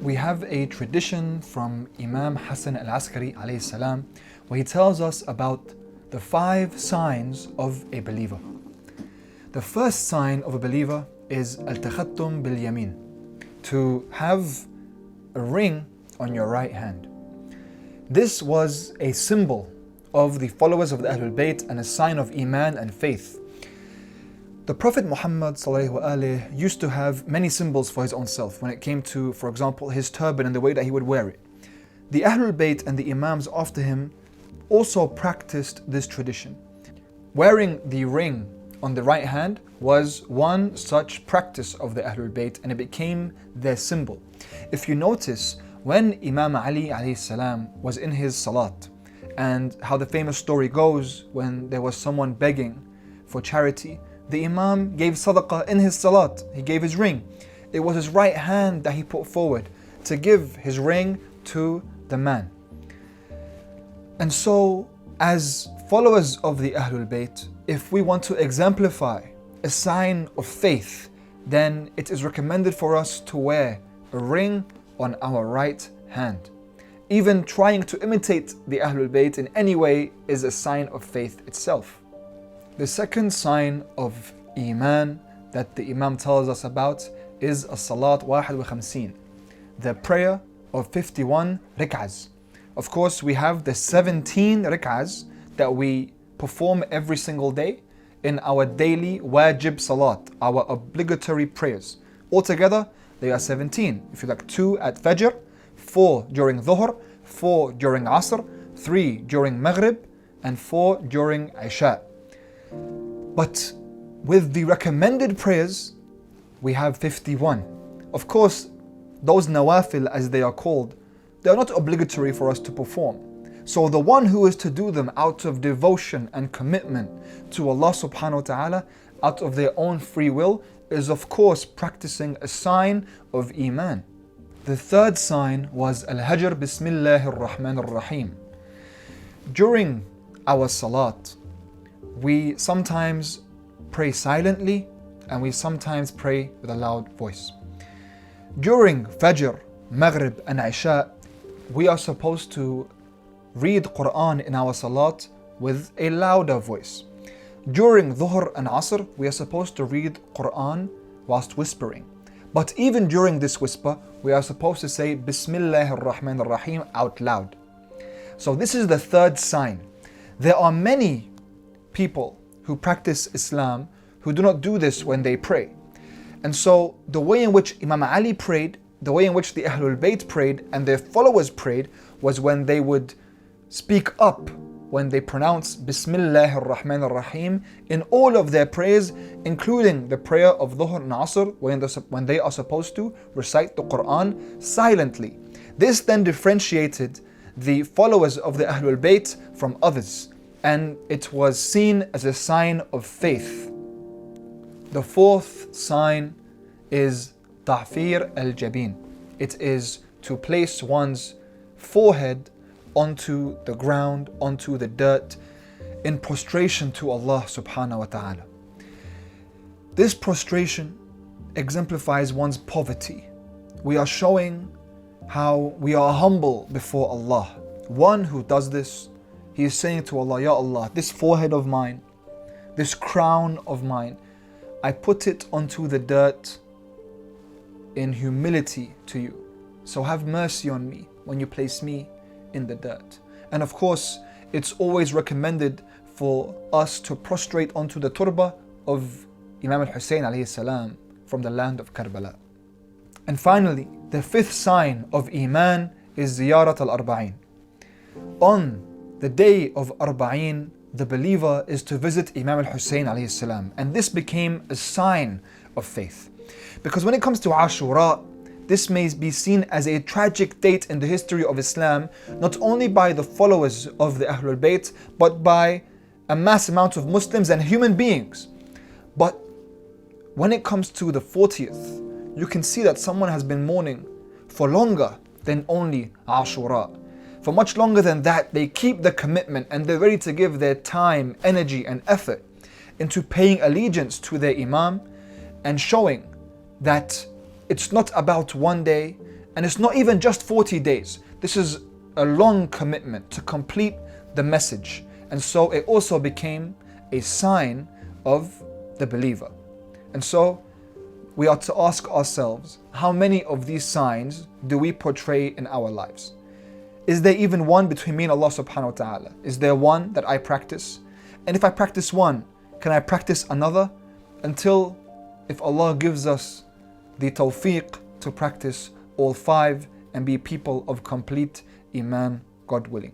We have a tradition from Imam Hussein al-Askari alayhi salam, where he tells us about the 5 signs of a believer. The first sign of a believer is al-takhattum bil-yamin, to have a ring on your right hand. This was a symbol of the followers of the Ahlul Bayt and a sign of Iman and faith. The Prophet Muhammad used to have many symbols for his own self when it came to, for example, his turban and the way that he would wear it. The Ahlul Bayt and the Imams after him also practiced this tradition. Wearing the ring on the right hand was one such practice of the Ahlul Bayt, and it became their symbol. If you notice, when Imam Ali alayhi salam was in his salat, and how the famous story goes, when there was someone begging for charity, the Imam gave sadaqah in his salat. He gave his ring. It was his right hand that he put forward to give his ring to the man. And so, as followers of the Ahlul Bayt, if we want to exemplify a sign of faith, then it is recommended for us to wear a ring on our right hand. Even trying to imitate the Ahlul Bayt in any way is a sign of faith itself. The second sign of Iman that the Imam tells us about is as-salat wahid wa khamseen, the prayer of 51 rik'ahs. Of course, we have the 17 rik'ahs that we perform every single day in our daily wajib salat, our obligatory prayers. Altogether, they are 17. If you like, 2 at Fajr, 4 during Dhuhr, 4 during Asr, 3 during Maghrib, and 4 during Isha. But with the recommended prayers, we have 51. Of course, those nawafil, as they are called, they are not obligatory for us to perform. So the one who is to do them out of devotion and commitment to Allah subhanahu wa ta'ala, out of their own free will, is of course practicing a sign of Iman. The third sign was al-hajr bismillahir rahmanir rahim. During our salat, we sometimes pray silently and we sometimes pray with a loud voice. During Fajr, Maghrib and Isha, we are supposed to read Quran in our salat with a louder voice. During Dhuhr and Asr, we are supposed to read Quran whilst whispering. But even during this whisper, we are supposed to say Bismillahir Rahmanir Rahim out loud. So this is the third sign. There are many people who practice Islam who do not do this when they pray. And so the way in which Imam Ali prayed, the way in which the Ahlul Bayt prayed and their followers prayed was when they would speak up when they pronounce Bismillahir Rahmanir Rahim in all of their prayers, including the prayer of Dhuhr and Asr, when they are supposed to recite the Quran silently. This then differentiated the followers of the Ahlul Bayt from others, and it was seen as a sign of faith. The fourth sign is Ta'fir al-Jabin. It is to place one's forehead onto the ground, onto the dirt, in prostration to Allah subhanahu wa ta'ala. This prostration exemplifies one's poverty. We are showing how we are humble before Allah. One who does this, he is saying to Allah, Ya Allah, this forehead of mine, this crown of mine, I put it onto the dirt in humility to you. So have mercy on me when you place me in the dirt. And of course, it's always recommended for us to prostrate onto the turba of Imam Hussein alayhi salam from the land of Karbala. And finally, the fifth sign of Iman is ziyarat al-Arba'een. On the day of Arba'een, the believer is to visit Imam Hussein alayhi salam, and this became a sign of faith. Because when it comes to Ashura, this may be seen as a tragic date in the history of Islam, not only by the followers of the Ahlul Bayt, but by a mass amount of Muslims and human beings. But when it comes to the 40th, you can see that someone has been mourning for longer than only Ashura. For much longer than that, they keep the commitment and they're ready to give their time, energy and effort into paying allegiance to their Imam and showing that it's not about one day And it's not even just 40 days. This is a long commitment to complete the message. And so it also became a sign of the believer. And so we are to ask ourselves, how many of these signs do we portray in our lives? Is there even one between me and Allah subhanahu wa ta'ala? Is there one that I practice? And if I practice one, can I practice another? Until if Allah gives us the tawfiq to practice all five and be people of complete iman, God willing.